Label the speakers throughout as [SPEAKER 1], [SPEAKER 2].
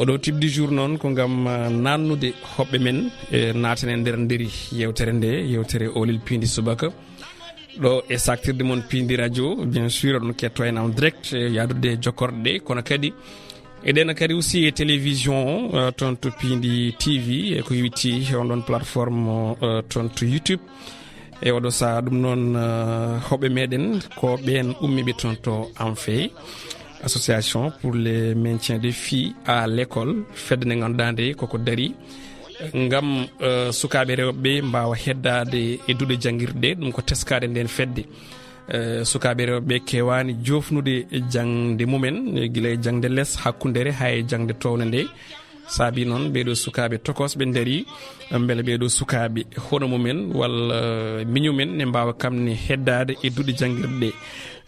[SPEAKER 1] oɗo type du jour non ko ngam nannude hobbe men natene nder nderi yewtere nde yewtere OLEL Piindi subaka ɗo e saktirde mon Piindi radio bien sûr on ketto en direct yadude jokkorde kono kadi eɗen kadi aussi e télévision ton to Piindi TV e ko witti on ɗon plateforme ton to YouTube e oɗo sa ɗum noon hobbe meɗen ko ɓen ummiɓe ton to Amfe association pour le maintien des filles à l'école fedde nde gandande koko dari ngam sukaɓe rewɓe mbawa heddade e duuɗe janguirɗe ɗum ko teskade nden fedde sukaɓe rewɓe kewani jofnude jangde mumen guila e jangde less hakkundere ha e jangde towne nde saabi noon ɓeɗo sukaɓe tokosɓe daari beele ɓeɗo sukaɓe hono mumen walla miñumen ne mbawa kamne heddade e duuɗe janguirɗe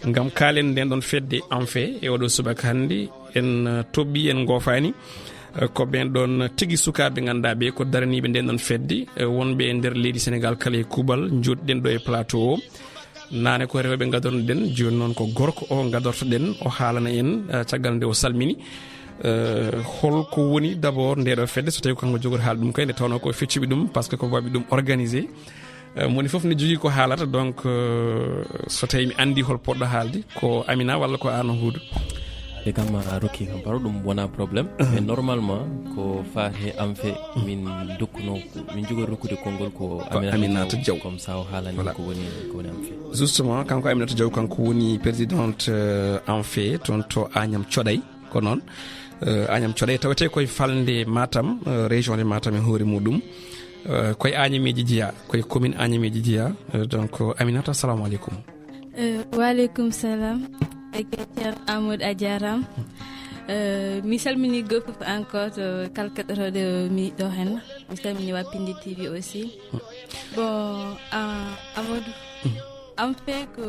[SPEAKER 1] ngam kalen nden ɗon fedde Amfe e oɗo subaka hande en tobbi en gofani ko ɓen ɗon tigui sukaɓe gandaɓe ko daraniɓe nden ɗon fedde wonɓe e nder leydi Sénégal kala e kuuɓal jodɗen ɗo e plateau o nane ko rewɓe gadornoɗen joni noon ko gorko o gadortoɗen o haalana en caggal nde o salmini holko woni d'abord ndeɗo fedde so tawi ko kanko jogori haala ɗum kay nde tawno ko fecciɓe ɗum par ce que ko waɓi ɗum organisé moni foof ne jogui ko haalata donc so tawi mi andi hol poɗɗo haalde ko Amina walla ko an Huudu
[SPEAKER 2] e kam rokki kam paro ɗum wona probléme mais normalement ko faate Amfe min dokkuno min jogori rokkude konngol ko Aminata Diaw comme ça o haalani ko woni Amfe
[SPEAKER 1] justement kanko Aminata Diaw kanko woni présidente Amfe toon to Agnam Thioday ko noon Agnam Thioday tawete koye falde Matam région de Matam e hoore muɗum koye Agnameji Djiya koye commune Agnameji Djiya donc Aminata assalamu aleykum
[SPEAKER 3] wa aleykum salam ceerno Amadou a jarama mi salmini goɗɗo fof encore to kala keɗotoɗo mi ɗo hen mi salmini wa Piindi TV aussi bon Amadou Amfe ko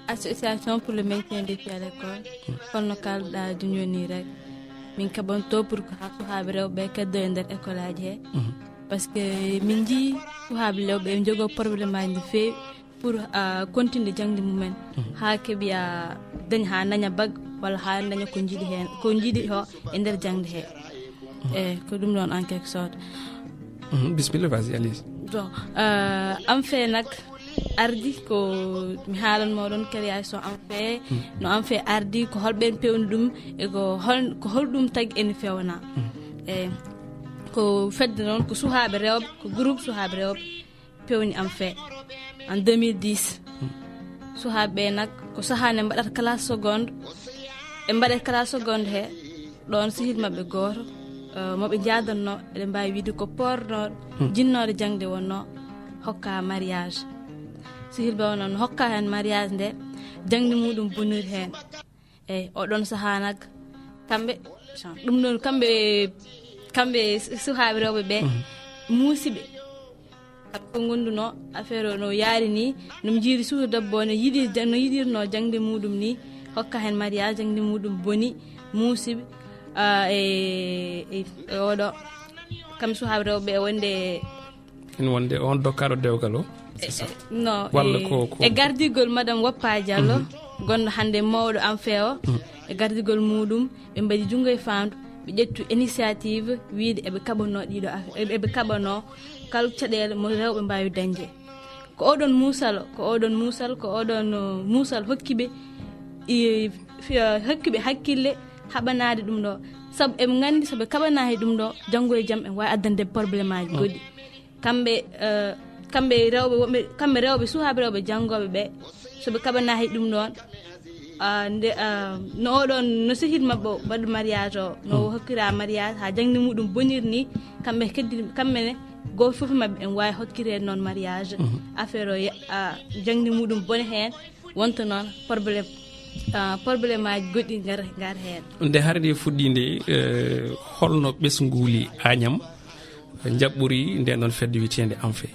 [SPEAKER 3] association pour le maintien des filles à l'école holno kalɗa joni rek min kaɓanto pour ko ha sukaɓe rewɓe keddo e nder école aji he par ce que min jii sukaɓe rewɓe ɓe jogo probléme aji feewi pour continuer jangde mumen ha keeɓi daña ha daña bag walla ha daña ko jiiɗi hen ko jiiɗi ho e nder jangde he ko ɗum ɗon en quelque sorte
[SPEAKER 1] bisimilla vas-y allez
[SPEAKER 3] donc Amfe nak ardi ko mi haalanmo ɗon création Amfe no Amfe ardi ko holɓen pewni ɗum e ko holɗum tagui ene fewna ko fedde noon ko sukaɓe rewɓe ko groupe sukaɓe rewɓe pewni Amfe en 2010 sukaɓe nak ko sahane mbaɗata classe seconde ɓe mbaɗe classe seconde he ɗon sehil mabɓe goto moɓe jadanno eɗen mbawi wiide ko pornoɗo jinnode jangde wonno hokka mariage sehil ba noon hokka hen mariage nde jangde muɗum boniri hen eyyi oɗon saaha nak kamɓe ɗum ɗon kamɓe sukaɓe rewɓe ɓe muusiɓe ko gonduno affaire o no yaari ni no jiiri suudu debbo no yiɗirno jangde muɗum ni hokka hen mariage jangde muɗum boni muusiɓe e oɗo kam sukaɓe rewɓe
[SPEAKER 1] wonde on dokkaɗo dewgal o
[SPEAKER 3] non
[SPEAKER 1] walla
[SPEAKER 3] e gardigol madame Woppa Diallo gonɗo hande mawɗo Amfe o e gardigol muɗum ɓe mbaɗi jungo e fandu ɓe ƴettu initiative wiide eɓe kaɓano ɗiɗo eɓe kaɓano kala caɗele mo rewɓe mbawi dañde ko oɗon muusal hokkiɓe hakkille haɓanade ɗum ɗo saabu eɓe gandi soɓe kaɓanahi ɗum ɗo janggo e jaam en wawi addande probléme aji goɗɗi kamɓe rewɓe sukaɓe rewɓe janggoɓe ɓe soɓe kaɓanahi ɗum ɗon no oɗon no sehil mabɓe waɗa mariage o no hokkira mariage ha jangde muɗum boniri ni kamɓene goto foof mabɓe en wawi hokkirede noon mariage affaire o jangde muɗum bone hen wonta noon probléme aji goɗɗi gar hen
[SPEAKER 1] nde harde fuɗɗinde holno ɓesguli Agnam jaɓɓori nden ɗon fedde witende Amfe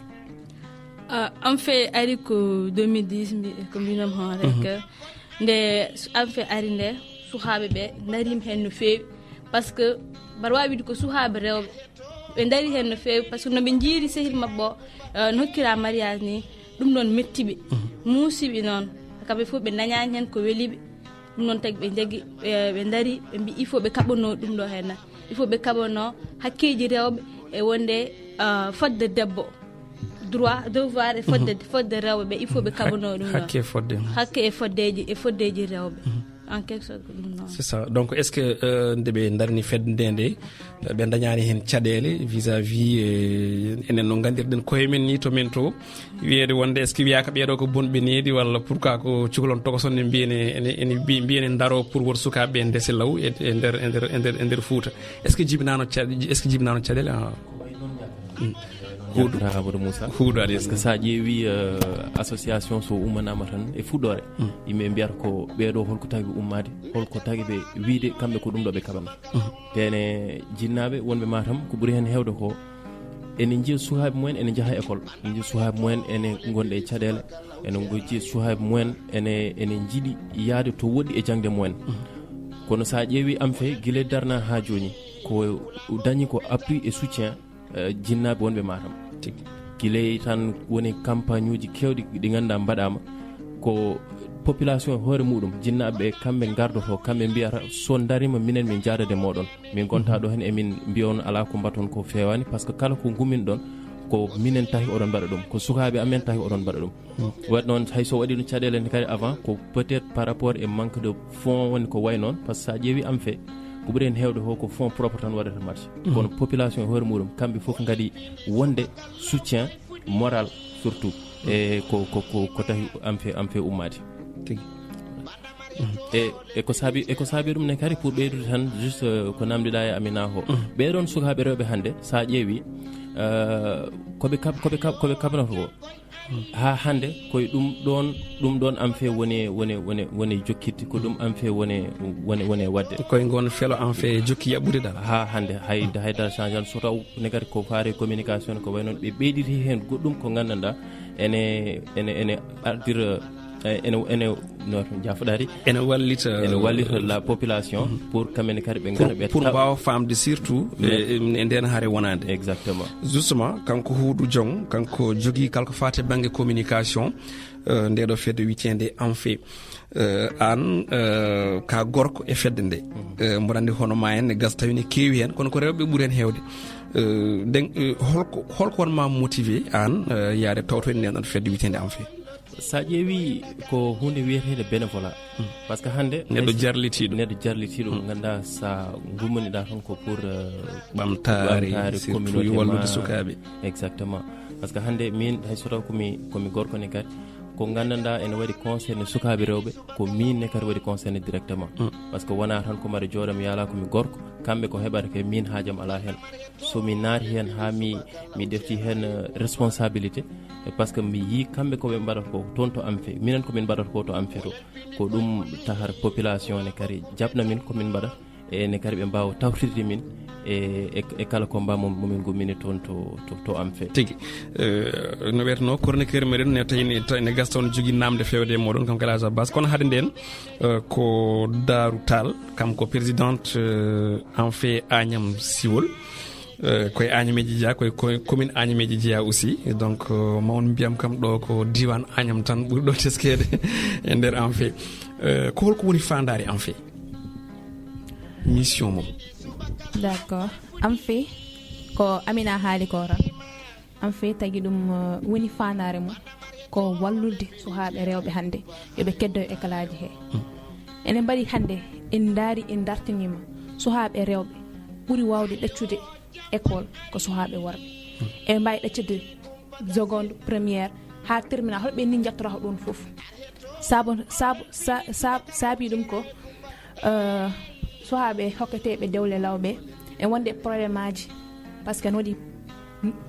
[SPEAKER 3] Amfe ari ko 2010 ko mbinom hon rek nde Amfe ari nde sukaɓe ɓe darima hen no fewi par ce que mbaɗa wawi wide ko sukaɓe rewɓe ɓe dari hen no fewi par ce que noɓe jiiri sehil mabɓe o no hokkira mariage ni ɗum ɗon mettiɓe muusiɓe noon kamɓe fof ɓe dañani hen ko weeliɓe ɗum noon tagi ɓe jaggi ɓe dari ɓe mbi il faut ɓe kaɓano ɗum ɗo henna il faut ɓe kaɓano hakkeji rewɓe e wonde fodde debbo droit devoir e fodde rewɓe ɓe il faut ɓe kaɓano ɗum ɗo hakke e foddeji rewɓe en quelque sorte ko ɗum noon
[SPEAKER 1] c'est ça donc est ce que nde ɓe darni fedde nde ɓe dañani hen caɗele vis-à-vis enen no gandirɗen koye men ni to men to wiyede wonde est ce que wiyaka ɓeeɗo ko bonɓe needi walla pourquoi ko cukalon tokosonde mbiyene daro pour woto sukaɓeɓe ndese law e nder Fouta est ce que jibinano caɗele
[SPEAKER 2] Amadou Moussa
[SPEAKER 1] huuɗade
[SPEAKER 2] parce que sa ƴeewi association so ummanama tan e fuɗɗore yimɓe mbiyata ko ɓeeɗo holko tagi ummade holko tagi ɓe wiide kamɓe ko ɗum ɗo ɓe kaɓana tene jinnaɓe wonɓe Matam ko ɓuuri hen hewde ko ene jiiya sukaɓe mumen ene jaaha école ene jiiya sukaɓe mumen ene gonɗe e caɗele ene jiiya sukaɓe mumen ene jiiɗi yaade to woɗɗi e jangde mumen kono sa ƴeewi am fe guila darna ha joni ko dañi ko appui et soutien jinnaɓe wonɓe Matam guiley tan woni campagne uji kewɗi ɗi ganduɗa mbaɗama ko population hoore muɗum jinnaɓe kamɓe gardoto kamɓe mbiyata so darima minen min jadade moɗon min gonta ɗo hen emin mbiya on ala ko mbaton ko fewani par ce que kala ko gummin ɗon ko minen tahi oɗon mbaɗa ɗum ko sukaɓe amen tahi oɗon mbaɗa ɗum waɗi noon hayso waɗi no caɗele kadi avant ko peut être par rapport e manque de fonds woni ko way noon par ce que sa ƴeewi am fe ko ɓuuri hen hewde ko fonds propre tan waɗata marché kono population hoore muɗum kamɓe foof gadi wonde soutien moral surtout e ko tahi am fe ummade tigi e ko saabi ɗum ne kadi pour ɓeydude tan juste ko namdiɗa e Amina ho ɓeɗon sukaɓe rewɓe hannde sa ƴeewi koɓe kaɓnata ko ha hande koye ɗum ɗon am fe woni jokkidde ko ɗum am fe woni wadde
[SPEAKER 1] koye gon felo am fe jokki yaɓɓude dal
[SPEAKER 2] ha hande haydara changeant so taw ne kadi ko faari communication ko way noon ɓe ɓeyditi hen goɗɗum ko gandanɗa ene ardira ene jafoɗari ene wallita la population pour kamene kadi ɓe gara ɓe
[SPEAKER 1] pour mbawa famde surtout e nden haare wonade
[SPEAKER 2] exactement
[SPEAKER 1] justement kanko Huuɗo Diong kanko jogui kalko fate banggue communication ndeɗo fedde witende en fait an ka gorko e fedde nde mboɗo andi hono ma en ne gas tawi ne keewi hen kono ko rewɓe ɓuuri hen hewde holko wonma motivé an yaade tawto en ndenɗon fedde witende en fait
[SPEAKER 2] sa ƴeewi ko hunde wiyetede bénévolat par ce que hande
[SPEAKER 1] neɗɗo jarlitiɗo
[SPEAKER 2] ganduɗa sa gummaniɗa tan ko pour
[SPEAKER 1] ɓamtare communauté wallude sukaɓe
[SPEAKER 2] exactement par ce que hande min hay so taw komi gorko ne kadi ko gandanɗa ene waɗi concerné sukaɓe rewɓe ko min ne kadi waɗi concerné directement par ce que wona tan ko mbaɗa jooɗa mi yala komi gorko kamɓe ko heɓata ke min haajam ala hen somi naati hen ha mi defti hen responsabilité par ce que mi yi kamɓe koɓe mbaɗata ko toon to am fe minen komin mbaɗata ko to am fe to ko ɗum tahar population ne kadi jabna min komin mbaɗata ene kadi ɓe mbawa tawtirde min e kala combat momin gummini toon to am fe
[SPEAKER 1] tigui no wiyeteno chroniqueur meɗen ne tawi ne gasta on jogui namde fewde e moɗon kam kala base kono haade nden ko Darou Tall kam ko présidente en fait Agnam Siwol koye Agnameji Dia koye commune Agnameji Dia aussi donc mawon mbiyam kam ɗo ko diwan Agnam tan ɓuuri ɗo teskede e nder en fait ko holko woni fandare en fait mission mom
[SPEAKER 4] d'accord am fe ko Amina haali ko tan am fe tagi ɗum woni fandare mum ko wallude sukaɓe rewɓe hande yoɓe keddo école he enen mbaɗi hande en daari en dartinima sukaɓe rewɓe ɓuuri wawde ɗaccude école ko sukaɓe worɓe en mbawi ɗaccude seconde première ha terminal holɓe ni jattorata ɗon foof saabi ɗum ko sukaɓe hokketeɓe dewle lawɓe e wonde probléme aji par ce que ne waɗi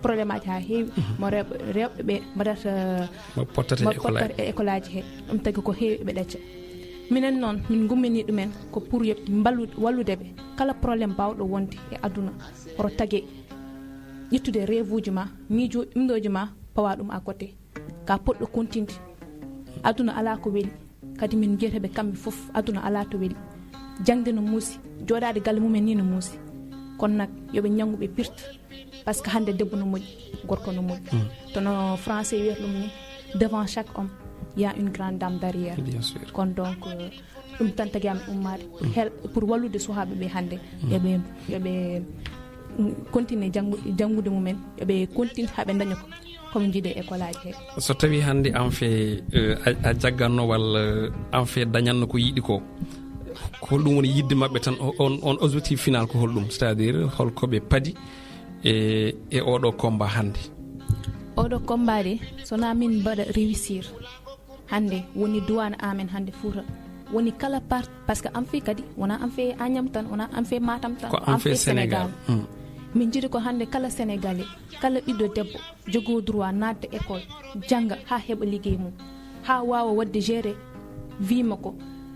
[SPEAKER 4] probléme aji ha heewi mo rewɓe ɓe mbaɗata
[SPEAKER 1] pottate
[SPEAKER 4] e école aji he ɗum tagi ko heewi ɓe ɗacca minen noon min gummini ɗumen ko pour yoɓe walludeɓe kala probléme bawɗo wonde e aduna oto tagui ƴettude rêve uji ma miijoji ma pawa ɗum à côté ka poɗɗo continde aduna ala ko weeli kadi min jiyateɓe kamɓe foof aduna ala to weeli jangde no muusi joɗade galle mumen ni no muusi kono nak yoɓe ñanguɓe pirta par ce que hande debbo no moƴƴi gorko no moƴƴi tono français wiyata ɗum ni devant chaque homme il y a une grande dame derrière.
[SPEAKER 1] Bien sûr.
[SPEAKER 4] Kon donc ɗum tan tagi am ummade pour wallude suhaaɓe ɓe hannde yoɓe continue janngude mumen yoɓe continue haɓe daña komin jiide école aji he.
[SPEAKER 1] So tawi hannde an fe a jagganno walla an fe dañanno ko yiɗi ko holɗum woni yidde maɓɓe tan on objectif final ko holɗum, c'est à dire holkoɓe paadi e oɗo combat hannde?
[SPEAKER 4] Oɗo combat de sona min mbaɗa réussir hannde woni duwana amen hannde Fouta woni kala part parce que an fe kadi wona an fe Agnam tan wona an fe Matam tan
[SPEAKER 1] ko an fe Sénégal.
[SPEAKER 4] min jiiɗi ko hannde kala sénégalais kala ɓiɗɗo debbo jogoo droit nadde école janga ha heɓa liggey mum ha wawa wadde gérer vie makko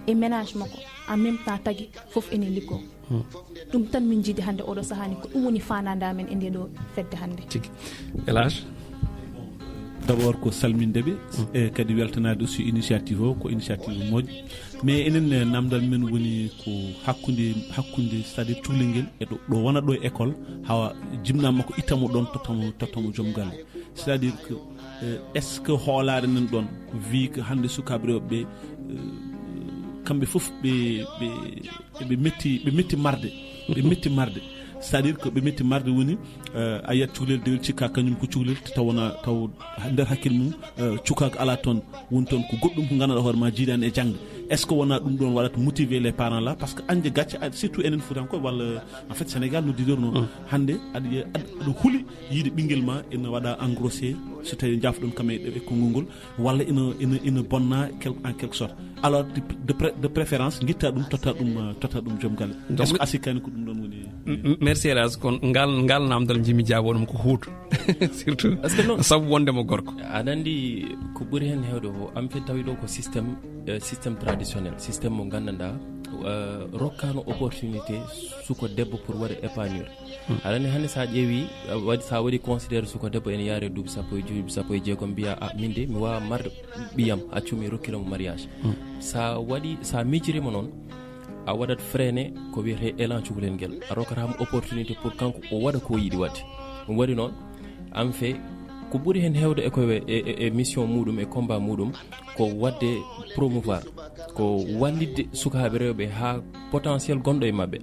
[SPEAKER 4] e ménage makko en même temps tagi fof ene liggoo ɗum tan min jiiɗi hannde oɗo sahani ko ɗum woni fanade amen e nde ɗo fedde hannde.
[SPEAKER 1] Tigi Elage
[SPEAKER 5] d' abord ko salmindeɓe e kadi weltanade aussi initiative o ko initiative moƴƴo mais enen namdal men woni ko hakkude c'est à dire cuhlel ngel e ɗo wona ɗo e école hawa jimnama ko ittamo ɗon tottamo joom galle c'est à dire que est ce que hoolare nan ɗon wi que hande sukaɓe rewɓe kamɓe foof ɓe metti marde c'est à dire que ɓe metti marde woni a yiyat cukalel dewel cikka kañum ko cukalel taw nder hakkille mum cukaka ala toon woni toon ko goɗɗum ko ganduɗa hoore ma jiiɗani e jangde est ce que wona ɗum ɗon waɗata motiver les parents là parce que anje gacce surtout enen Foutankoɓe walla en fait Sénégal no didorno hande aɗa huuli yiide ɓinguel ma ene waɗa engrossé so tawi jafɗon kam e konngol ngol walla ina bonna en quelque sorte alors de préférence guitta ɗum totta ɗum joom galle est ce que asikani ko ɗum ɗon woni.
[SPEAKER 1] Merci Elas kon ngal namdal jimi jaabo ɗum ko huutu surtout sabu wondemo gorko.
[SPEAKER 2] aɗa andi ko ɓuuri hen hewde o am fe tawi ɗo ko systéme traditionnel systéme mo gandanɗa rokkano opportunité suko debbo pour waɗa épanouir. aɗa andi hannde sa ƴeewi sa waɗi considére suko debbo ene yaare duuɓi sappo e joyi duuɓi sappo e jeegom mbiya min de mi wawa marde ɓiyam accumi rokkiramo mariage sa mijirima noon a waɗat freiné ko wiyete élan cukalel ngel a rokkatamo opportunité pour kanko o waɗa ko yiɗi wadde ɗum waɗi noon an fe ko ɓuuri hen hewde e mission muɗum e combat muɗum ko wadde promouvoir ko wallidde sukaɓe rewɓe ha potentiel gonɗo e mabɓe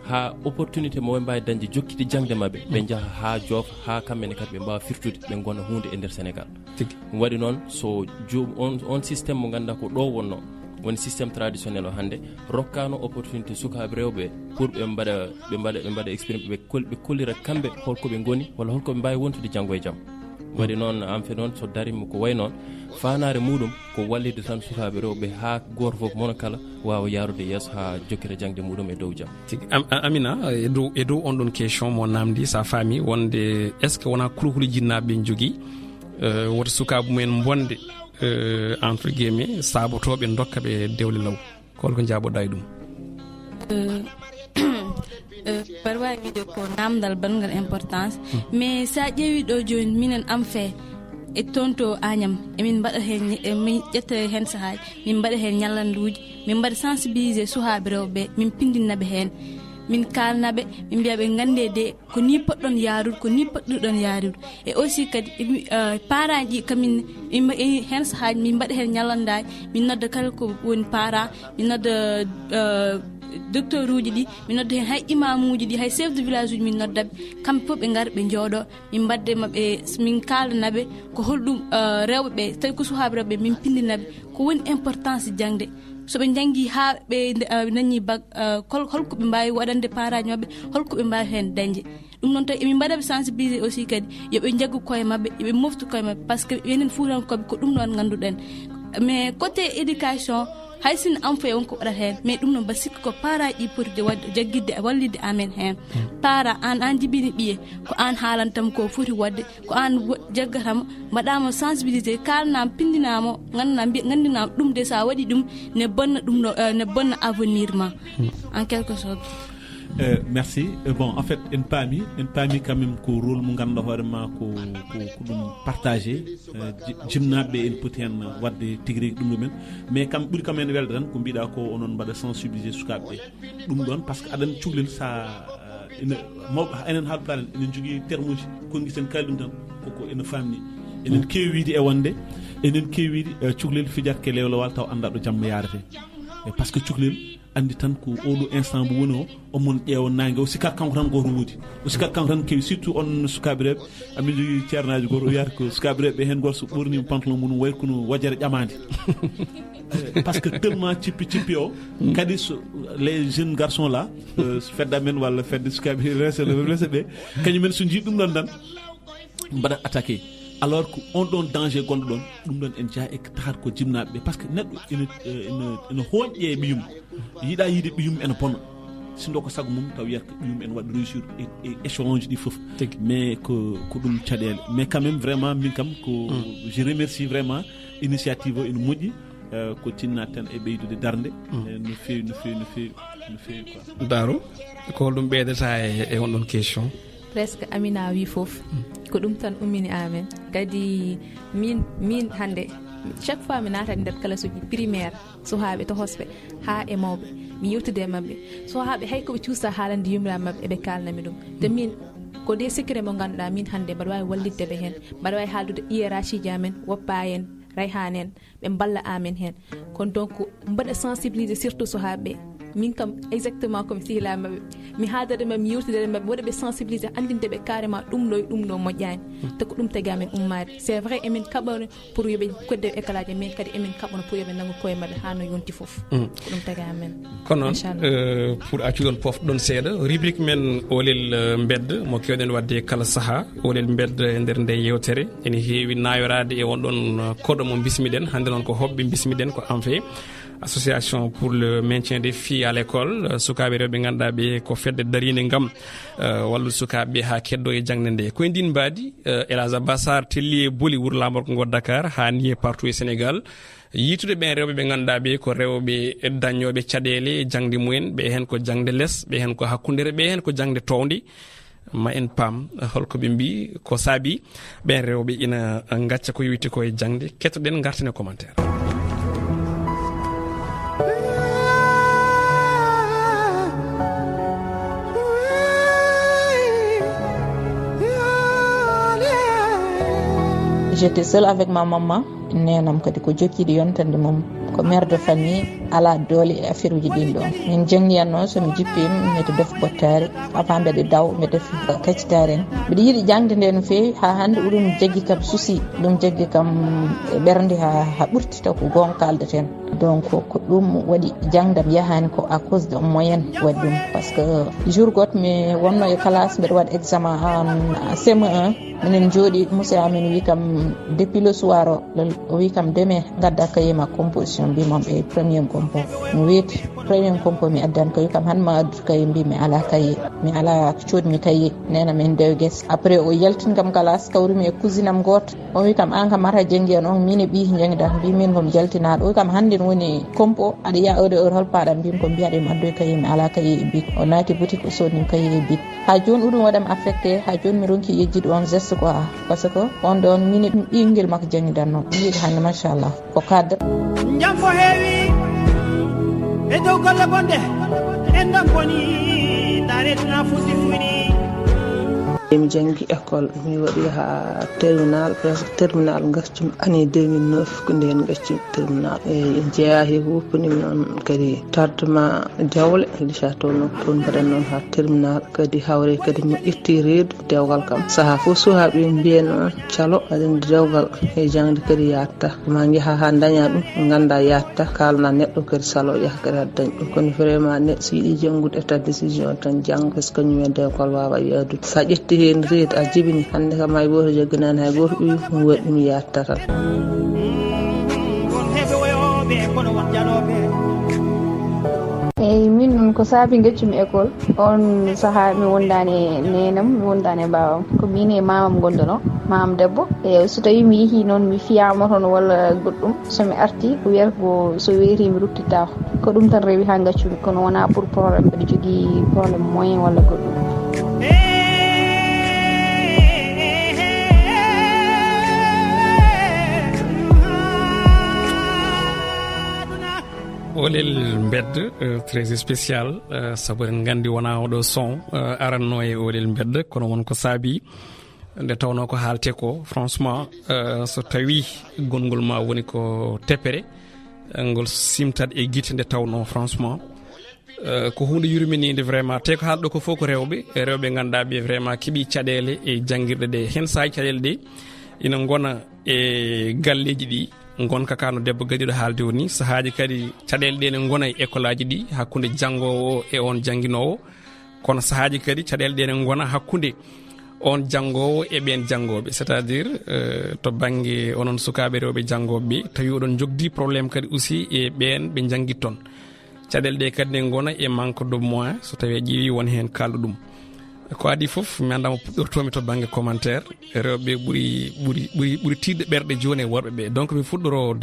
[SPEAKER 2] ha opportunité mo ɓe mbawi dañde jokkide jangde mabɓe ɓe jaaha ha joofa ha kammene kadi ɓe mbawa firtude ɓe gonna hunde e nder Sénégal. ɗum waɗi noon so on systéme mo ganduɗa ko ɗo wonno woni systéme traditionnel o hannde rokkano opportunité sukaɓe rewɓe pour ɓe mbaɗa expérience ɓe kollira kamɓe holkoɓe goni walla holkoɓe mbawi wontude janggo e jaam. waɗi noon an fe noon so darima ko way noon fanare muɗum ko wallide tan sukaɓe rewɓe ha goto foof mono kala wawa yarude yesso ha jokkira jangde muɗum e dow jaam.
[SPEAKER 1] Amina e dow on ɗon question mo namdi sa faami wonde est ce que wona kulhuli jinnaɓe en jogui woto sukaɓe mumen bonde entre guillemets sabotoɓe dokka ɓe dewle law holko jaboɗa e ɗum?
[SPEAKER 3] par wawi wiide ko namdal bangal importance mais sa ƴeewi ɗo joni minen am fe e tonto Agnam emin mbaɗa hen min ƴetta hen sahaji min mbaɗa hen ñallanduji min mbaɗa sensibiliser sukaɓe rewɓe min pindinaɓe hen min kalnaɓe min mbiyaɓe gande de ko ni poɗɗon yarude ko ni poɗɗuɗon yarude e aussi kadi parent ji kamin hen sahaji min mbaɗa hen ñallandaji min nodda kala ko woni parent min nodda docteur uji ɗi min nodda hen hay imamuji ɗi hay chef de village uji min noddaɓe kamɓe foof ɓe gaara ɓe jooɗo min mbadde mabɓe min kaldanaɓe ko holɗum rewɓeɓe tawi ko sukaɓe rewɓe min pindinaɓe ko woni importance jangde soɓe jangi ha ɓe dañi bac holko ɓe mbawi waɗande paraji mabɓe holko ɓe mbawi hen dañde ɗum noon tawi emin mbaɗaɓe sensibilisé aussi kadi yoɓe jaggu koye mabɓe yoɓe moftu koye mabɓe par ce que enen Fuutankoɓe ko ɗum ɗon ganduɗen mais côté éducation hay sin am fe wonko waɗata hen mais ɗum noon ba sikki ko parent ɗi poti jaggidde wallidde amen hen parent an jibini ɓiye ko an haalantam ko foti wadde ko an jaggatamo mbaɗama sensibilisé kalnama pindinamo gandinama ɗum de sa waɗi ɗum ne bonna avenir ma en quelque sorte.
[SPEAKER 5] Merci. Bon, en fait, en paami quand même ko rôle mo ganduɗa hoore ma ko ɗum partagé jimnaɓe en poti hen wadde tigui rigui ɗum ɗumen mais kam ɓuuri kam en welde tan ko mbiɗa ko onon mbaɗa sensibilisé sukaɓeɓe ɗum ɗon par ce que aɗan cuhlel sa enen haalpulaar enen jogui terme uji konngui sen kaali ɗum tan koko ene famni enen kewi wiide e wonde enen kewi cuklel fijat ke lewlowal taw anda do jamma yarate parce que cuklel andi tan ko odo instant bu wono o mon ƴeewo nangue o sikkat kanko tan goto wodi o sikkat kanko tan kewi surtout on sukaɓe reɓe amin jogui ceernaji goto o yiyata ko sukaɓe reɓe hen goto so ɓornima pantalon mum way kono wajere ƴamade parce que tellement cippi o kadi les jeunes garçons là fedda men walla fedde sukaɓe rese ɓe kañumen so jii ɗum ɗon tan mbaɗa attaqué alors que on ɗon danger gonɗo ɗon ɗum ɗon en jaa e tahat ko jimnaɓe ɓe par ce que neɗɗo ene hoƴƴe ɓiyum yiiɗa yiide ɓiyum ene bono sindo ko sago mum taw wiyata ko ɓiyum ene waɗa réussir e échange ɗi foof mais ko ɗum caɗele mais quand même vraiment min kam ko je remercie vraiment initiative o ene moƴƴi ko tinna tan e ɓeydude darde no fewi quoi
[SPEAKER 1] Daro ko ɗum ɓeydata e on ɗon question
[SPEAKER 4] presque Amina wi fof ko ɗum tan ummini amen kadi min hande chaque fois mi natani nder classe uji primaire sohaɓe to hosɓe ha e mawɓe mi yewtude mabɓe sohaɓe hay koɓe cuusa haalande yumiraɓe mabɓe eɓe kalnami ɗum te min ko des secret mo ganduɗa min hande mbaɗa wawi wallidde ɓe hen mbaɗa wawi haaldude hiérarchie ji amen woppa en rayhan en ɓe balla amen hen kono donc mbaɗa sensibiliser surtout sohaɓe min kam exactement comme sihila mabɓe mi haaldade mabɓe mi yewtidere mabɓe waɗa ɓe sensibiliser andinde ɓe carrément ɗum ɗo moƴƴani te ko ɗum tagi amen ummade c'est vrai emin kaɓano pour yoɓe kodde école aji mais kadi emin kaɓano pour yoɓe nanggo koye mabɓe ha no yonti foof ko ɗum tagi amen
[SPEAKER 1] kono noon pour accuɗon pofɗon seeɗa rubrique men OLEL mbedda mo kewɗen wadde kala saaha OLEL mbedda e nder nde yewtere ene heewi nayorade e wonɗon koɗo mo bismiɗen hande noon ko hoɓɓe bismiɗen ko en fait association pour le maintien des filles à l'école sukaɓe rewɓe ganduɗa ɓe ko fedde darinde gam wallude sukaɓeɓe ha keddo e jangde nde koye ndin mbaadi Elhadj Bassar telli e booli wuuro lamorko ngo Dakar ha ni e partout e Sénégal yitude ɓen rewɓe ɓe ganduɗa ɓe ko rewɓe dañoɓe caɗele jangde mumen ɓe hen ko jangde less ɓe hen ko hakkudere ɓe hen ko jangde towde ma en paam holko ɓe mbi ko saabi ɓen rewɓe ina gacca ko yowiti ko e jangde kettoɗen garten e commentaire.
[SPEAKER 6] J'étais seule avec ma maman nenam kadi ko jokkiɗo yontande mum ko mère de famille ala doole e affaire uji ɗin ɗon min jangniyan noon somi jippima mbiɗa def bottare avant mbeɗa daw mi def kaccitare en mbiɗa yiiɗi jangde nde no fewi ha hande ɗum jaggi kam souci ɗum jaggi kam ɓerde ha ɓurti taw ko gonga kaldeten donc ko ɗum waɗi jangdam yahani ko à cause de moyen waɗi ɗum par ce que jour goto mi wonno e classe mbeɗa waɗa examen en CM1 minen jooɗi monsieur amen wi kam depuis le soir o wi kam demain gadda cahier ma composition mbimam ɓe premier compo mi weeti premier compo mi addani kayi kam han ma addu cahier mbimi ala cahier mi ala coodmi cahier nena min dewe guesa après o yaltin kam classe kawrumi e cousine am goto o wi kam an kam mata janggi en on min e ɓi jangda mbimin komi jaltinaɗo o wi kam hande woni compo aɗa yiya heure heure holpaɗa mbimi ko mbiyaɗa mi addoy cahier mi ala cahier e bic o naati boutique o sodnim cahier e bic ha joni ɗum waɗam affecté ha joni mi ronki yejjude on geste quoi par ce que on ɗon min ɓingel makko janggidanno yiiɗi hande machallah ko cadre
[SPEAKER 7] jam fo heewi e dow golle bonde en ɗon boni daretna fuɗɗi fuyni
[SPEAKER 8] mi jangi école mi waɗi ha terminal presque terminal gascumi année 2009 ko nden gascumi terminal e jeeya he wuppani noon kadi tardement dewle licha toon mbaɗan noon ha terminal kadi hawre kadi mi itti reedu dewgal kam saaha fof sukaɓe mbiyen noon calo aɗen dewgal e jangde kadi yatta ma jaaha ha daña ɗum ganda yatta kalna neɗɗo kadi salo yaha kadi ha dañ ɗum kono vraiment neɗɗo so yiiɗi janggude état décision tan jang par ce que kañum e dewgal wawa yaadude sa ƴetti hen reedu a jibini hande kam hay goto jagganani hay goto ɓuyi ɗum waɗi ɗum yatta tan
[SPEAKER 9] eyyi min noon ko saabi gaccumi école on saaha mi wondani nenam mi wondani bawam ko min e mamam gonduno mamam debbo e so tawi mi yeehi noon mi fiyama toon walla goɗɗum somi arti ko wiyata ko so weeti mi ruttitako ko ɗum tan rewi ha gaccumi kono wona pour probléme mbiɗa jogui probléme moyen walla goɗɗum
[SPEAKER 1] OLEL mbedda très spécial sabu en gandi wona oɗo son aranno e OLEL mbedda kono wonko saabi nde tawno ko haalte ko franchement so tawi gongol ma woni ko teppere ngol simtat e guite nde tawno franchement ko hunde yurminide vraiment te ko haalɗo ko fof ko rewɓe ganduɗa ɓe vraiment keeɓi caɗele e jangguirɗe ɗe hen sahi caɗele ɗe ina gona e galleji ɗi gonka kano debbo gadiɗo haalde woni sahaji kadi caɗele ɗe ne gona e école aji ɗi hakkude janggowo e on jangguinowo kono sahaji kadi caɗele ɗe ne gona hakkude on janggowo e ɓen janggoɓe c'est à dire to banggue onon sukaɓe rewɓe janggoɓe tawi oɗon jogdi probléme kadi aussi e ɓen ɓe janguit ton caɗele ɗe kadi ne gona e manque de moyen so tawi ƴeewi won hen kalɗo ɗum ko adi foof mi andama puɗɗortomi to banggue commentaire rewɓe ɓuuri tidde ɓerɗe joni e worɓe ɓe donc mi fuɗɗoro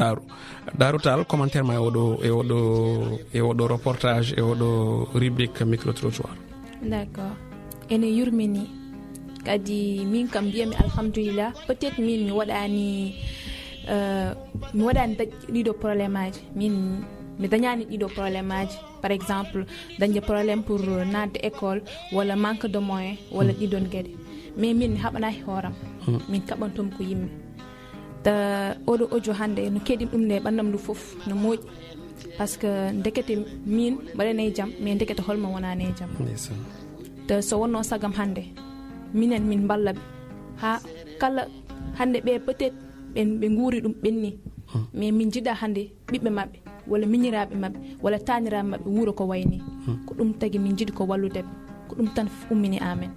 [SPEAKER 1] Darou Tall commentaire ma e oɗo reportage e oɗo rubrique micro trottoir.
[SPEAKER 4] D'accord, ene yurmini kadi min kam mbiyami alhamdulillah peut-être min mi waɗani ɗiɗo probléme aji min mi dañani ɗiɗo probléme aji par exemple dañde probléme pour nadde école walla manque de moyen walla ɗiɗon gueɗe mais min mi haɓanaki hooram min kaɓantomi ko yimɓe te oɗo audio hande no keɗimi ɗum nde ɓandam ndu foof no moƴƴi par ce que ndekete min mbaɗane jaam mais ndekete holma wonane jaam te so wonno sagam hande minen min ballaɓe ha kala hande ɓe peut-être ɓe guuri ɗum ɓenni mais min jiɗa hande ɓiɓɓe mabɓe walla miñiraɓe mabɓe walla taniraɓe mabɓe wuuro ko wayni ko ɗum tagui min jiiɗi ko walludeɓe ko ɗum tan ummini amen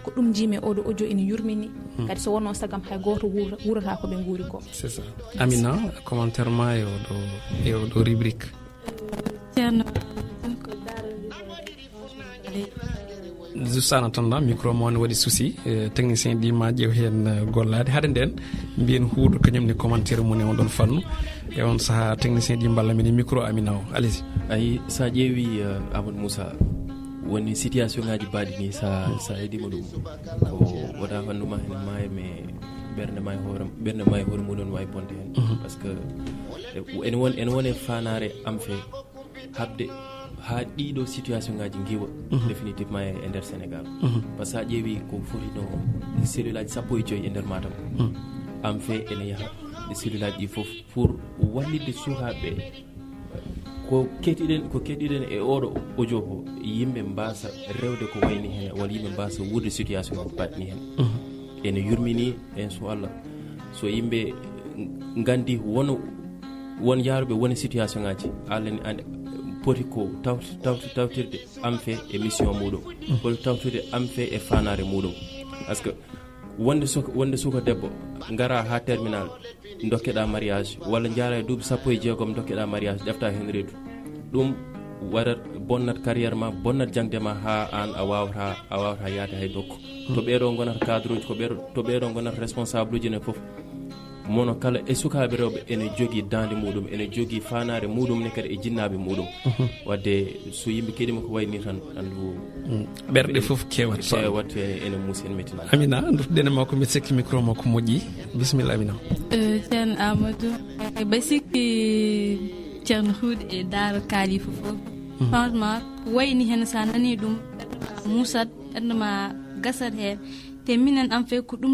[SPEAKER 4] ko ɗum jimi oɗo audio ina yurmini kadi so wonno sagam hay goto wurata ko ɓe guuri ko.
[SPEAKER 1] C'est ça. Amina commentaire ma e oɗo rubrique. Juste en attendant micro mo ne waɗi souci technicien ɗi ma ƴeew hen gollade haade nden mbiyen huuɗo kañumne commentaire mum e on ɗon fannu e on saaha technicien ɗi balla men micro Amina o allez-y.
[SPEAKER 2] ayi sa ƴeewi Amadou Moussa woni situation ngaji mbaɗi ni sa heeɗima ɗum ko waɗa fanduma hen maayo mais ɓerde ma e hoore muɗum wawi bonde hen par ce que ene wone fanare am fe habde ha ɗiɗo situation ngaji giwa définitivement e nder Sénégal par ce que sa ƴeewi ko fotino cellule aji 15 e nder Matam am fe ene yaaha ɗe cellule aji ɗi foof pour wallide sukaɓe ko keɗiɗen e oɗo audio ko yimɓe mbasa rewde ko wayni hen walla yimɓe mbasa wurde situation ko batni hen ene yurmini en so Allah so yimɓe gandi won yaaruɓe woni situation ngaji alani ande poti ko tawtirde am fe e mission muɗum poti tawtirde am fe e fanare muɗum par ce que wonde suka debbo gara ha terminal dokkeɗa mariage walla jaara e duuɓi 16 dokkeɗa mariage ƴefta hen reedu ɗum waɗat bonnat carrière ma bonnat jangde ma ha an a wawata yaade hay dokku to ɓeɗo gonata cadre uji to ɓeɗo gonata responsable uji ne foof mono kala e sukaɓe rewɓe ene jogui dande muɗum ene jogui fanare muɗum ne kadi e jinnaɓe muɗum wadde so yimɓe keɗima ko wayni tan andu
[SPEAKER 1] ɓerɗe foof kewat
[SPEAKER 2] ene muusi en mettina.
[SPEAKER 1] Amina dutɗene makko mbiɗa sikki micro makko moƴƴi bisimilla Amina.
[SPEAKER 3] ceerno Amadou mba sikki ceerno Huude e Daaro kaali fof franchement ko wayni hen sa nani ɗum muusat ɓerdema gasat hen te minen en fait ko ɗum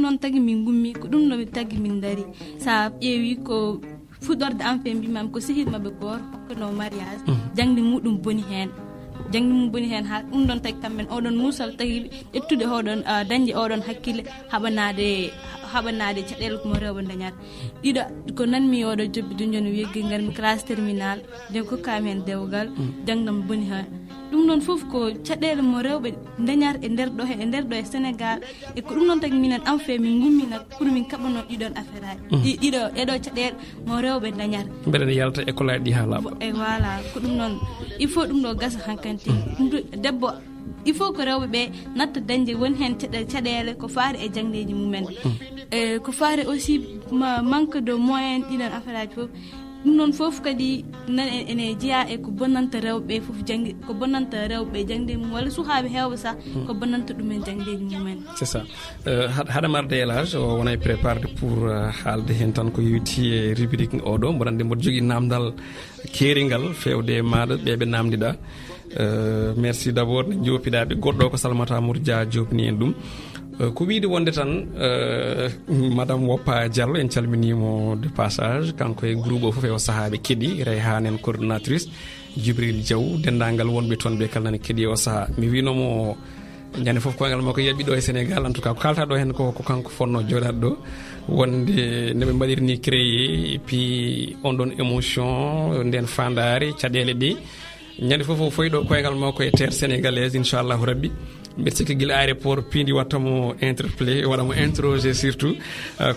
[SPEAKER 3] noon tagui min gummi ko ɗum ɗo tagui min daari sa ƴeewi ko fuɗɗorde en fait mbimami ko sehilmaɓe goto hokkano mariage jangde muɗum boni hen ha ɗum ɗon tagui kamɓen oɗon muusal tagui ƴettude oɗon dañde oɗon hakkille haɓanade caɗele komo rewɓe dañata ɗiɗo ko nanmi oɗo jobbi joni wiyegge garmi classe terminal joni kokkami hen dewgal jangdam boni hen ɗum noon foof ko caɗele mo rewɓe dañata e nder ɗo e Sénégal e ko ɗum noon tagui minen en fait min gummina pour min kaɓano ɗiɗon affaire aji ɗeɗo caɗele mo rewɓe dañata
[SPEAKER 1] mbeɗa ne yalta école aji ɗi ha laaɓa
[SPEAKER 3] e voilà ko ɗum noon il faut ɗum ɗo gasa hankanti debbo il faut ko rewɓe ɓe natta dañde woni hen caɗele ko faari e jangdeji mumen ko faari aussi manque de moyen ɗiɗon affaire aji foof ɗum noon foof kadi ene jeeya e ko bonnanta rewɓe foof jangde ko bonnanta rewɓe jangde mum walla sukaɓe hewɓe sa ko bonnanta ɗumen jangdeji mumen. C'est
[SPEAKER 1] ça. Haɗa marde élage o wona préparde pour haalde hen tan ko yewti e rubrique oɗo mboɗo andi mboɗo jogui namdal keeringal fewde e maɗa ɓeɓe namdiɗa merci d' abord ne jopiɗaɓe goɗɗo ko Salamata Amour Dia jopini en ɗum ko wiide wonde tan madame Woppa Diallo en calminimo de passage kanko e groupe o fof e o sahaɓe keeɗi Rayhanen coordinatrice Djibril Diaw dendagal wonɓe toon ɓe kala nane keeɗi o saaha mi winomo ñande foof koyngal makko yaɓi ɗo e Sénégal en tout cas ko kalta ɗo hen ko kanko fonno joɗade ɗo wonde ndeɓe mbaɗirni créé et puis on ɗon émotion nden fandare caɗele ɗe ñande foof o foyi ɗo koyngal makko e terre sénégalaise inchallahu rabbi mbiɗa sikki guila aéroport Piindi wattamo interpellé waɗamo interrogé surtout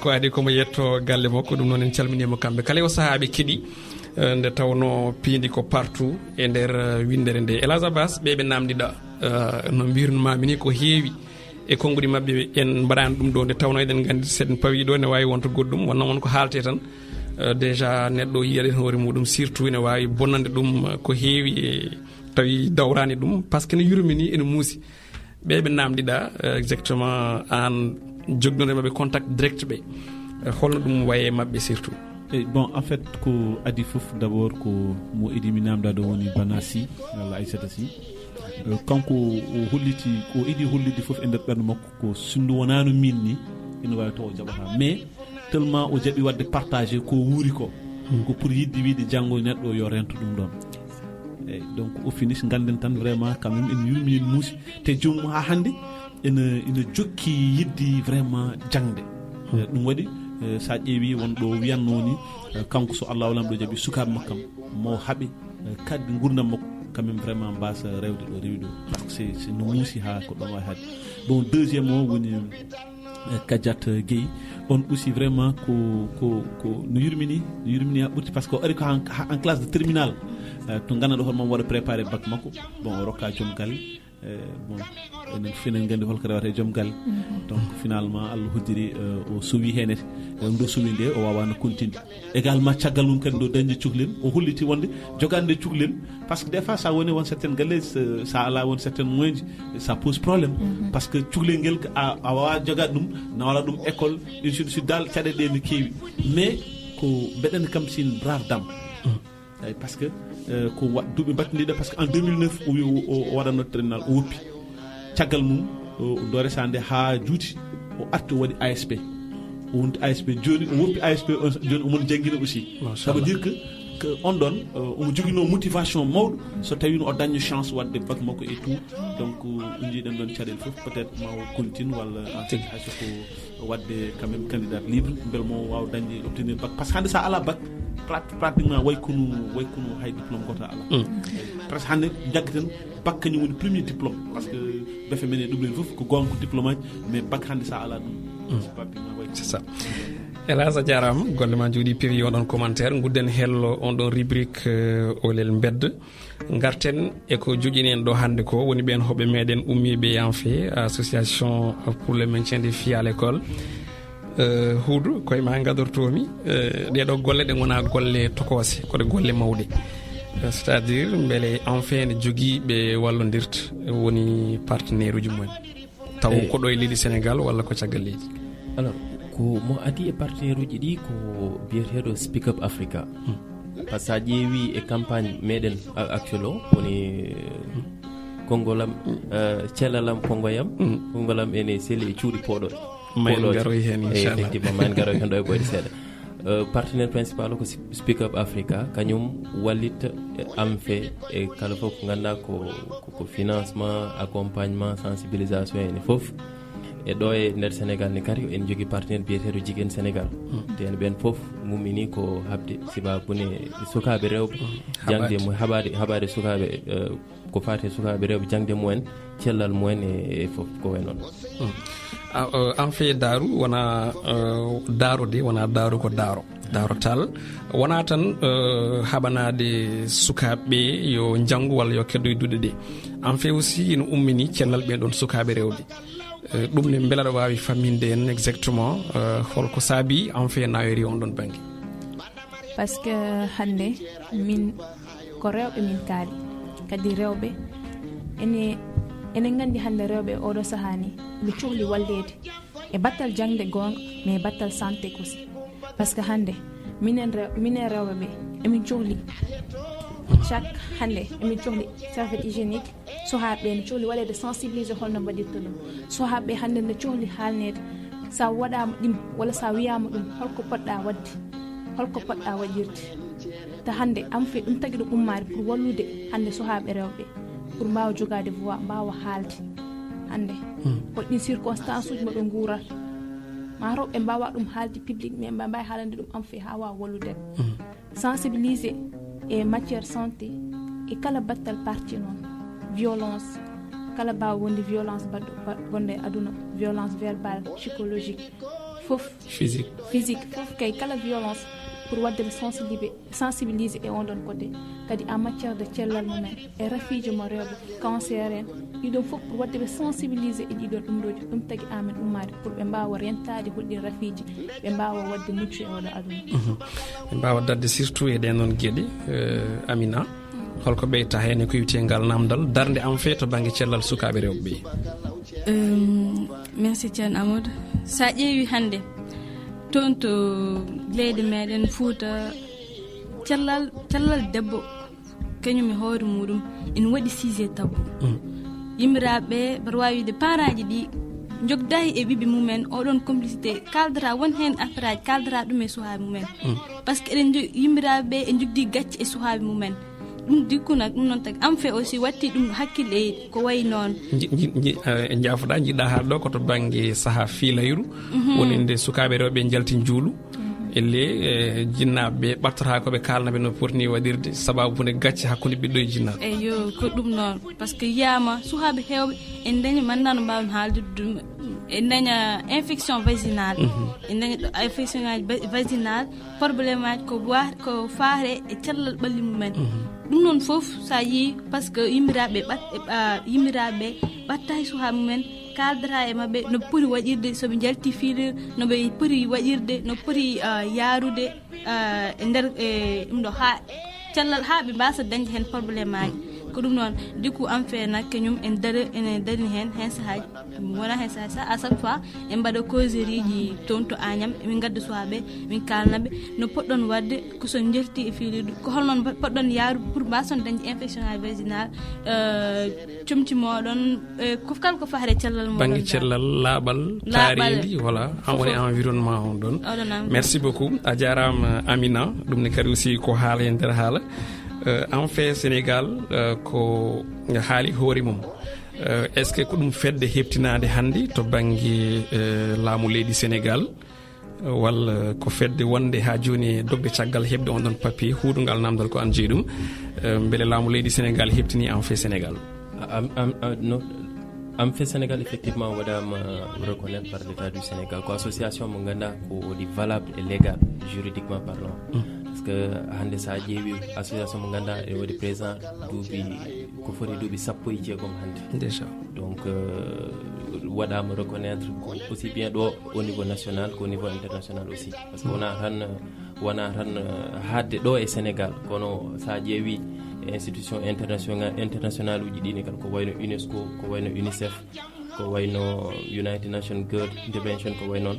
[SPEAKER 1] ko adi komo yetto galle makko ɗum noon en calminimo kamɓe kala o sahaɓe keeɗi nde tawno Piindi ko partout e nder windere nde Elhadj Abbas ɓeɓe namdiɗa no mbirnumami ni ko heewi e konngudi mabɓe en mbaɗani ɗum ɗo nde tawno eɗen gandi seɗen pawi ɗo ne wawi wonto goɗɗum wonno won ko haalte tan déjà neɗɗo yiyaɗen hoore muɗum surtout ne wawi bonnande ɗum ko heewi e tawi dawrani ɗum par ce que ne yurmini ene muusi ɓeɓe namdiɗa exactement an jogdode mabɓe contact direct ɓe holno ɗum waye mabɓe surtout.
[SPEAKER 5] Bon en fait ko adi fof d'abord ko mo idi mi namda do woni Banasi walla Aissata Sy kanko o holliti ko idi hollidi fof e nder ɓernde makko ko sindu wonano min ni ina wawi taw o jaɓata mais tellement o jaɓi wadde partagé ko wuuri ko ko pour yidde wiide janggo neɗɗo yo rento ɗum ɗon eyyi donc au finish ganden tan vraiment quand même en yurmi en muusi te jomum ha hande ina jokki yiddi vraiment jangde ɗum waɗi sa ƴeewi wonɗo wiyanno ni kanko so Allah walam ɗo jaaɓi sukaɓe makkam mo haaɓe kaddi gurdam makko quand même vraiment mbasa rewde ɗo rewi ɗo par ce que c'est no muusi ha ko ɗon wawi haade bon deuxième o woni Kadiat Gueye on aussi vraiment ko no yurmini ha ɓurti par ce que o ari ko en classe de terminal to gandanɗo hoto mamo waɗa préparé bac makko bon o rokka joom galle bon enen fenen gandi holko rewata e joom galle donc finalement Allah hoddiri o sowi hen ndo sowi nde o wawano continue également caggal mum kadi ndo dañde cukalel o holliti wonde jogande cukalel par ce que des fois ça woni won certaine galle ça ala won certaine moyens ça pose problème parce que cukalel ngel a wawa jogade ɗum nawala ɗum école ainsi de suite dal caɗeɗe ne kewi mais ko mbeɗen kam sin brave dame parce que ko duuɓi battidiɗe par ce que en 2009 o wi o waɗanno terminal o woppi caggal mum do resande ha juuti o arti o waɗi ASP o wonti ASP joni o woppi ASP joni omon jangguino aussi ça veut dire que on ɗon omo joguino motivation mawɗo so tawi o dañi chance wadde bac makko et tout donc jiiɗen ɗon caɗele foof peut être ma o continue walla hayso ko wadde quand même candidat libre beel mo wawa dañde obtenir bac par ce que hande sa ala bac pratiquement way kono hay diplôme goto ala presque hande jaggaten bac kañum woni premier diplôme parce que befe men e ɗum len foof ko gonga ko diplôme aji mais bac hande sa ala ɗum pratiquement way
[SPEAKER 1] c'est ça. Elhadj a jarama golle ma jooɗi peewi oɗon commentaire gudden hello on ɗon rubrique OLEL mbedda garten eko joƴinen ɗo hande ko woni ɓen hoɓe meɗen ummiɓe en fait association pour le maintien des filles à l'école Huudu koye ma gadortomi ɗeɗo golle ɗe gona golle tokose koɗe golle mawɗe c'est à dire beele enfin ne joguiɓe wallodirta woni partenaire uji mumen taw ko ɗo e leydi Sénégal walla ko caggal leydi.
[SPEAKER 2] Alors ko mo adi e partenaire uji ɗi ko biyeteɗo Speak Up Africa par ce que sa ƴeewi e campagne meɗen actuel o woni kongolam cellalam kongoyam kongolam ene seeli e cuuɗi poɗoɗe
[SPEAKER 1] mayen garoy hen inchallah
[SPEAKER 2] effectivement mayen garoy hen ɗo e ɓoyde seeɗa partenaire principal o ko Speak Up Africa kañum wallita am fe e kala fof ko ganduɗa ko financement accompagnement sensibilisation ene foof e ɗo e nder Sénégal ne kadi en jogui partenaire biyeteɗo Jiguen Sénégal ten ɓen foof mummini ko habde sibabune sukaɓe rewɓe jangde mumen haɓade sukaɓe ko fati sukaɓe rewɓe jangde mumen cellal mumen e foof ko way noon
[SPEAKER 1] en fait daaru wona daarude wona daaru ko daarotal wona tan haɓanade sukaɓeɓe yo janggu walla yo keddoydude ɗe en fait aussi ina ummini cellal ɓen ɗon sukaɓe rewɓe ɗum ne beela ɗo wawi famminde en exactement holko saabi en fait nawiri on ɗon banggue
[SPEAKER 4] par ce que hande min ko rewɓe min kaali kadi rewɓe enen gandi hande rewɓe oɗo sahani ɓe cuhli wallede e battal jangde gonga mais battal santé aussi par ce que hande minen rewɓe ɓe emin cuhli chaque hande emin cohli serviette hygiénique sohaɓe ne cohli waɗede sensibiliser holno mbaɗirta ɗum sohaɓe hande ne cohli haalnede sa waɗama ɗim walla sa wiyama ɗum holko poɗɗa wadde holko poɗɗa waɗirde ta hande am fe ɗum tagui ɗum ummade pour wallude hande sohaɓe rewɓe pour mbawa jogade voix mbawa haalde hande holɗin circonstance uji moɓe guurat ma rewɓe mbawa ɗum haalde public mais mbawi haalande ɗum am fe ha wawa wallude sensibiliser e matière santé e kala battal parti noon violence kala mbawa wonde violence wonde aduna violence verbale psychologique fof physique fof kay kala violence pour wadde sensibiliser e on ɗon côté kadi en matière de cellal mumen e rafiiji mo rewɓe cancer en ɗiɗon fof pour wadde ɓe sensibiliser e ɗiɗon ɗumɗoji ɗum tagui amen ummade pour ɓe mbawa rentade holɗin rafiiji ɓe mbawa wadde muccu e oɗo aduna
[SPEAKER 1] ɓe mbawa dadde surtout e ɗen ɗon gueɗe Amina holko ɓeyta hen e ko wiyetengal namdal darde am fe to banggue cellal sukaɓe rewɓe
[SPEAKER 3] merci ceerno Amadou sa ƴeewi hande toon to leydi meɗen Fouta cellal debbo kañum e hoore muɗum ina waɗi sujet tabou yimmiraɓe mbaɗa wawi wide parent ji ɗi jogdayi e ɓiɓe mumen oɗon complicité kaldata won hen affaire aji kaldata ɗum e suhaɓe mumen par ce que eɗen yimmiraɓe e jogdi gacce e suhaɓe mumen ɗum dikkunak ɗum noon tagi am fe aussi watti ɗum hakkille ko wayi noon
[SPEAKER 1] jaafoɗa jiɗɗa haal ɗo koto banggue saaha fiilayru woni nde sukaɓe rewɓe jalti juulu elle jinnaɓeɓe ɓattata koɓe kalnaɓe no potni waɗirde sababu hunde gacce hakkude ɓiɗɗo e jinnaɓe
[SPEAKER 3] eyo ko ɗum noon par ce que yiyama sukaɓe hewɓe en dañi mandano mbawmi haalde ɗum en daña infection vaginale en daña infection ngaji vaginale probléme aji ko faare e cellal ɓalli mumen ɗum noon foof sa yii par ce que yimmiraɓe ɓatta e suha mumen kaldata e mabɓe no poti waɗirde soɓe jalti fiilir noɓe poti waɗirde no poti yaarude e nder ɗum ɗo ha cellal ha ɓe mbasa dañde hen probléme aji ko ɗum noon dikku am fe nak kañum ene darini hen sahaji wona hen sahaji à chaque fois en mbaɗa causerie ji toon to Agnam min gadda suwaɓe min kalnaɓe no poɗɗon wadde ko son jerti e fiilidu ko holnoon poɗɗon yaaru pour mbason dañde infection vaginale comci moɗon ko kala ko fahre cellal moɗon
[SPEAKER 1] banggue cellal laaɓal taaridi voilà woni environnement on ɗon merci beaucoup a jarama Amina ɗum ne kadi aussi ko haala e nder haala en fait Sénégal ko haali hoore mum est ce que ko ɗum fedde heptinade hannde to banggue laamu leydi Sénégal walla ko fedde wonde ha joni dogde caggal hebde on ɗon papier huuɗogal namdal ko an jeeyi ɗum beele laamu leydi Sénégal heptini en fait Sénégal
[SPEAKER 2] en fait Sénégal effectivement waɗama reconnaître par l'état du Sénégal ko association mo ganduɗa ko woni valable et légal juridiquement parlant parce que hande sa ƴeewi association mo ganduɗa e waɗi présent duuɓi ko foti duuɓi 16 hande
[SPEAKER 1] déjà
[SPEAKER 2] donc waɗama reconnaître aussi bien ɗo au niveau national qu'au niveau international aussi parce que wona tan hadde ɗo e Sénégal kono sa ƴeewi institution international uji ɗini kan ko wayno UNESCO ko wayno UNICEF ko wayno United Nations Girl Intervention ko way noon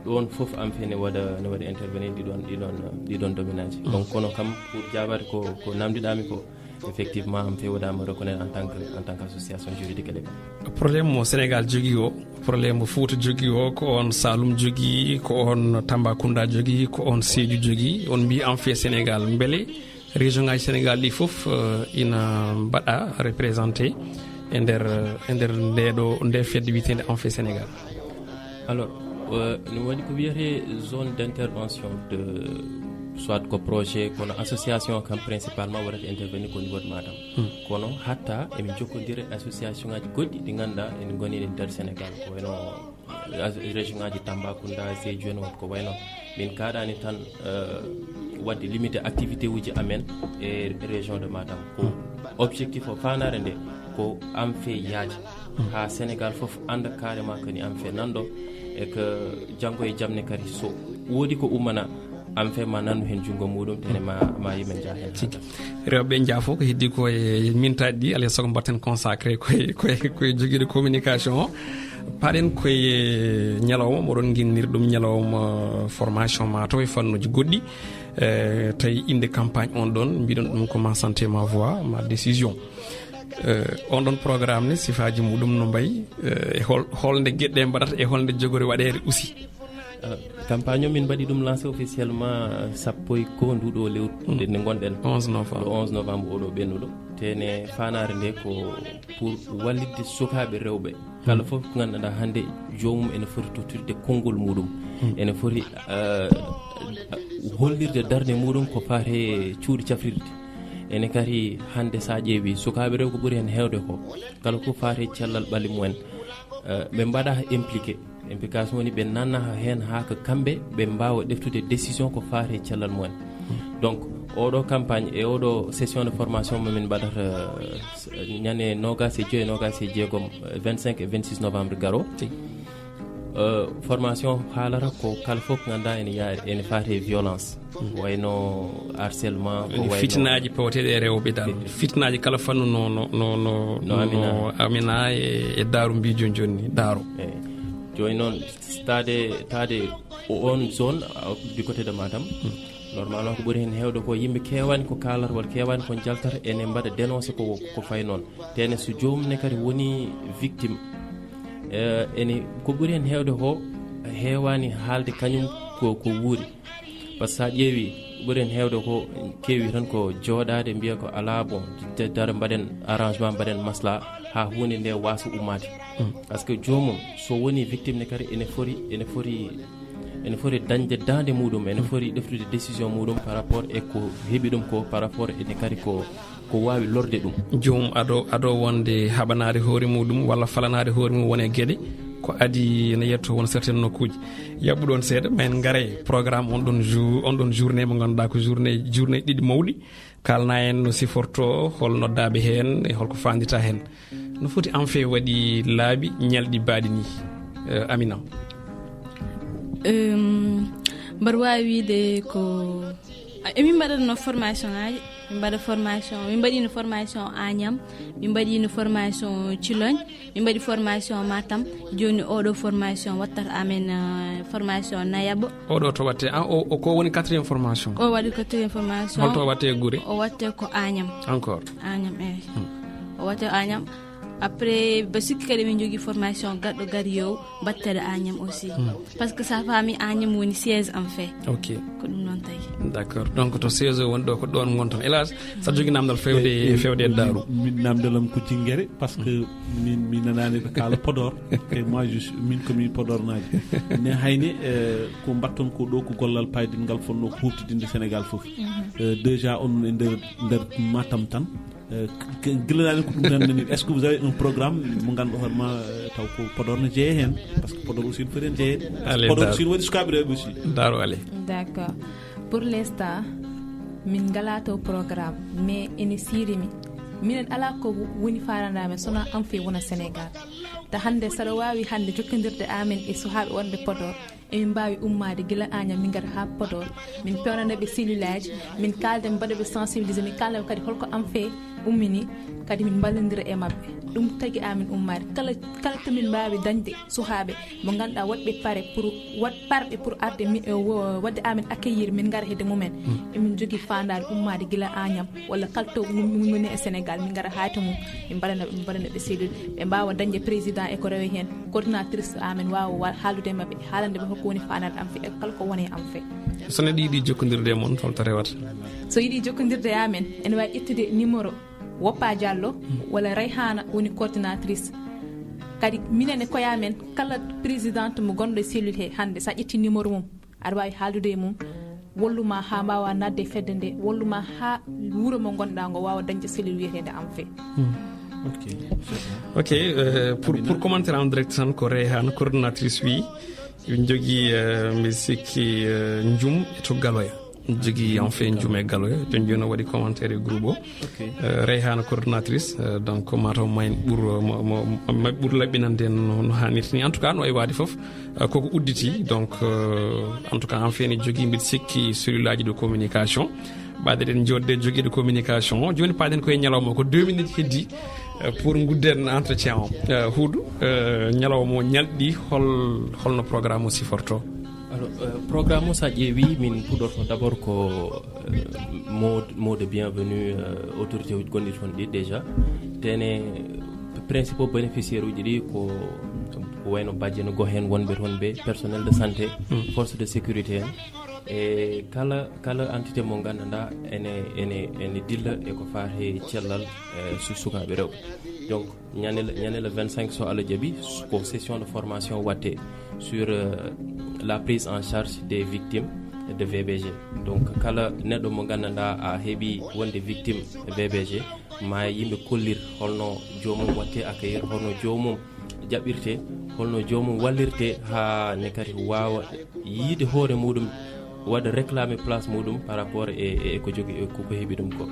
[SPEAKER 2] ɗon foof am fe ne waɗa intervenir ɗiɗon domaine aji donc kono kam pour jabade ko namdiɗami ko effectivement am fe waɗama reconnaître en tant qu'association juridique légale
[SPEAKER 1] probléme mo Sénégal jogui o probléme mo Fouta jogui o ko on Saloum jogui ko on Tambacounda jogui ko on Sédhiou jogui on mbi en fait Sénégal beele région ngaji Sénégal ɗi foof ina mbaɗa représenté e nder nde fedde witende en fait Sénégal
[SPEAKER 2] alors no waɗi ko wiyete zone d'intervention de soit ko projet kono association kam principalement waɗata intervenir ko niveau de Matam kono hatta emin jokkodira association ngaji goɗɗi ɗi ganduɗa ene goni e nder Sénégal ko wayno région ngaji Tambacounda Sédhiou en ko wayno min kaɗani tan wadde limité activité uji amen e région de Matam ko objectif o fanare nde ko am fe yaaji ha Sénégal foof anda carrément kani am fe nanɗo e que janggo e jamne kadi so woodi ko ummana am fe ma nandu hen jungo muɗum tene ma yimen jaa hen
[SPEAKER 1] rewɓe jaafo ko heddi koye mintaji ɗi alay saago mbatten consacré koye joguiɗo communication o paɗen koye ñalawma moɗon guinnir ɗum ñalawma formation mataw e fannuji goɗɗi tawi inde campagne on ɗon mbiɗon ɗum ko ma santé ma voix ma décision. On ɗon programme ne sifaji muɗum no mbayi e holde gueɗɗe mbaɗata e holde jogori waɗede aussi.
[SPEAKER 2] Campagne min mbaɗi ɗum lancé officiellement sappo e ko nduɗo lewru nde gonɗen 11 novembre oɗo ɓennuɗo tene fanare nde ko pour wallidde sukaɓe rewɓe kala foof ko ganduɗa hande jomum ene foti tottirde konngol muɗum ene foti hollirde darde muɗum ko fate cuuɗi cafrirde ene kadi hande sa ƴeewi sukaɓe rewɓe ɓuuri hen hewde ko kala ko fate cellal ɓalli mumen ɓe mbaɗa implication woni ɓe nanna hen ha ko kamɓe ɓe mbawa ɗeftude décision ko fate cellal mumen. Donc oɗo campagne e oɗo session de formation momin mbaɗata ñande 25 25 et 26 novembre garo formation haalata ko kala fof ganduɗa ene fate violence wayno harcèlement ko wayno
[SPEAKER 1] fitinaji pawateɗe e rewɓe dal fitinaji kala fannu no Amina e Daaru mbi joni Daaru
[SPEAKER 2] joni noon tade on zone du côté de Matam normalement ko ɓuuri hen hewde ko yimɓe kewani ko kalata walla kewani ko jaltata ene mbaɗa dénoncé ko fay noon tene so jomum kadi woni victime ene ko ɓuuri hen hewde ko hewani haalde kañum ko wuuri par ce que sa ƴeewi ɓuuri hen hewde ko kewi tan ko jooɗade mbiya ko ala bon dara mbaɗen arrangement mbaɗen masla ha hunde nde wasa ummade par ce que jomum so woni victime ne kadi ene foti dañde dande muɗum ene foti ɗeftude décision muɗum par rapport e ko heeɓi ɗum ko par rapport ene kadi ko wawi lorde ɗum
[SPEAKER 1] jomum ado wonde haɓanade hoore muɗum walla falanade hoore mum wone gueɗe ko adi ne yetto won certaine nokkuji yaɓɓuɗon seeɗa men gaare programme on ɗon journée mo ganduɗa ko journée ɗiɗi mawɗi kalna en no siforto hol noddaɓe hen e holko fandita hen no foti en fait waɗi laaɓi ñalɗi baɗi ni Amina.
[SPEAKER 3] mbaɗa wawi wiide ko emin mbaɗatno formation aji min mbaɗa formation min mbaɗino formation Agnam min mbaɗino formation Thilogne min mbaɗi formation Matam joni oɗo formation wattata amen formation Nayabo
[SPEAKER 1] oɗo to watte ko woni 4e formation
[SPEAKER 3] o waɗi 4e formation
[SPEAKER 1] holto watte guure
[SPEAKER 3] o watte ko Agnam
[SPEAKER 1] encore
[SPEAKER 3] Agnam o watte Agnam après ba sikki kadi min jogui formation gaɗɗo gariyow battere Agnam aussi par ce que sa faami Agnam woni 16 en fait
[SPEAKER 1] ok
[SPEAKER 3] ko ɗum noon tagi
[SPEAKER 1] d'accord donc to 16 woni ɗo ko ɗon gonton hélas sa jogui namdal fewde e Daaru
[SPEAKER 5] min namdalam ko Jinguere parce que min nanani ko kala Podor et moi min komi Podor naji ne hayni ko batton ko ɗo ko gollal paydin ngal fonno ko huftidinde Sénégal foof déjà on e nder Matam tan gillanani ko ɗum tan nani est ce que vous avez un programme mo ganduɗa hoorema taw ko Podor ne jeeye hen par ce que Podor aussi ne foti hen jeeyede Podor aussi ne waɗi sukaɓe rewɓe aussi
[SPEAKER 1] Daaru ale
[SPEAKER 4] d'accord pour l'instant min galato programme mais ene sirimi minen ala ko woni farandamen sona en fait wona Sénégal ta hande saɗa wawi hande jokkodirde amen e sukaɓe wonɓe Podor emin mbawi ummade guila Agnam min gara ha Podor min pewnanaɓe cellule aji min kalde mbaɗaɓe sensibilisé min kaldaɓe kadi holko en fait ummini kadi min ballodira e mabɓe ɗum tagui amin ummade kala tomin mbawi dañde sukaɓe mo ganduɗa waɗɓe parɓe pour arde wadde amin accueillir min gara hedde mumen emin jogui fandade ummade guila Agnam walla kala to min woni e Sénégal min gara hayto mum min mbaɗanaɓe cellule ɓe mbawa dañde président e ko rewi hen coordinatrice amin wawa haaldude mabɓe haalandeɓe holko woni fandade am fe e kala ko woni am fe
[SPEAKER 1] so neɗɗo yiiɗi jokkodirde e moon holto rewata
[SPEAKER 4] so yiiɗi jokkodirde e amen ene wawi ƴettude numéro Woppa Diallo walla Rayhana woni coordinatrice kadi minen e koyamen kala présidente mo gonɗo e cellule he hande sa ƴetti numéro mum aɗa wawi haaldude e mum walluma ha mbawa nadde e fedde nde walluma ha wuuro mo gonɗa ngo wawa dañde cellule wiyetede en fait
[SPEAKER 1] ok pour commentaire en direct tan ko Rayhana coordinatrice wi min jogui mi sikki Ndioum e to Galoya jogui en fait Ndioum e Galoya joni waɗi commentaire e groupe o Rayhana coordinatrice donc mataw mayn ɓuur laɓɓinande no hannirta ni en tout cas no way waade foof koko udditi donc en tout cas en fait ne jogui mbiɗa sikki cellule aji de communication ɓaɗeɗen jodde joguiɗo communication joni paɗen koye ñalawma ko 2 minutes heddi pour gudden entretien o Huuɗo ñalawma o ñalɗi holno programme o siforto
[SPEAKER 2] Alors, programme ça ƴeewi min puɗorto d'abord ko mot de bienvenue autorité uji gonɗi toon ɗi déjà tene principaux bénéficiaire uji ɗi ko wayno bajjeno go hen wonɓe toon ɓe personnel de santé force de sécurité en e kala entité mo gandanɗa ene dilla e ko fate cellal sukaɓe rewɓe donc ñande le 25 so Allah jaaɓi ko session de formation watte sur la prise en charge des victimes de VBG donc kala neɗɗo mo gandanɗa a heeɓi wonde victime VBG ma yimɓe kollir holno jomum watte accueillir holno jomum jaɓirte holno jomum wallirte ha ne kadi wawa yiide hoore muɗum waɗa réclamer place muɗum par rapport e ko jogui ko heeɓi ɗum ko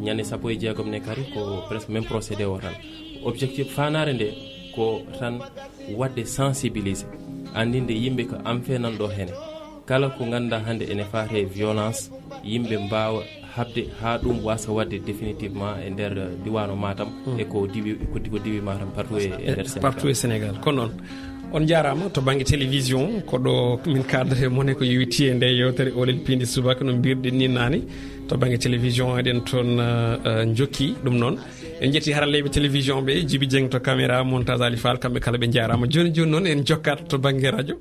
[SPEAKER 2] ñande sappo e jeegom ne kadi ko presque même procédé o tan objectif fanare nde ko tan wadde sensibiliser andinde yimɓe ko am fe nanɗo hene kala ko ganduɗa hande ene fate violence yimɓe mbawa habde ha ɗum wasa wadde définitivement e nder diwano Matam e ko diwi Matam partout e Sénégal
[SPEAKER 1] ko noon on jarama to banggue télévision ko ɗo min kadre mone ko yewti e nde yewtere OLEL Piindi subaka no mbirɗen ni nani to banggue télévision eɗen toon jokki ɗum noon en jetti haralleɓe télévision ɓe Djiby Dieng to caméra montage Ali Fall kamɓe kala ɓe jarama joni noon en jokkat to banggue radio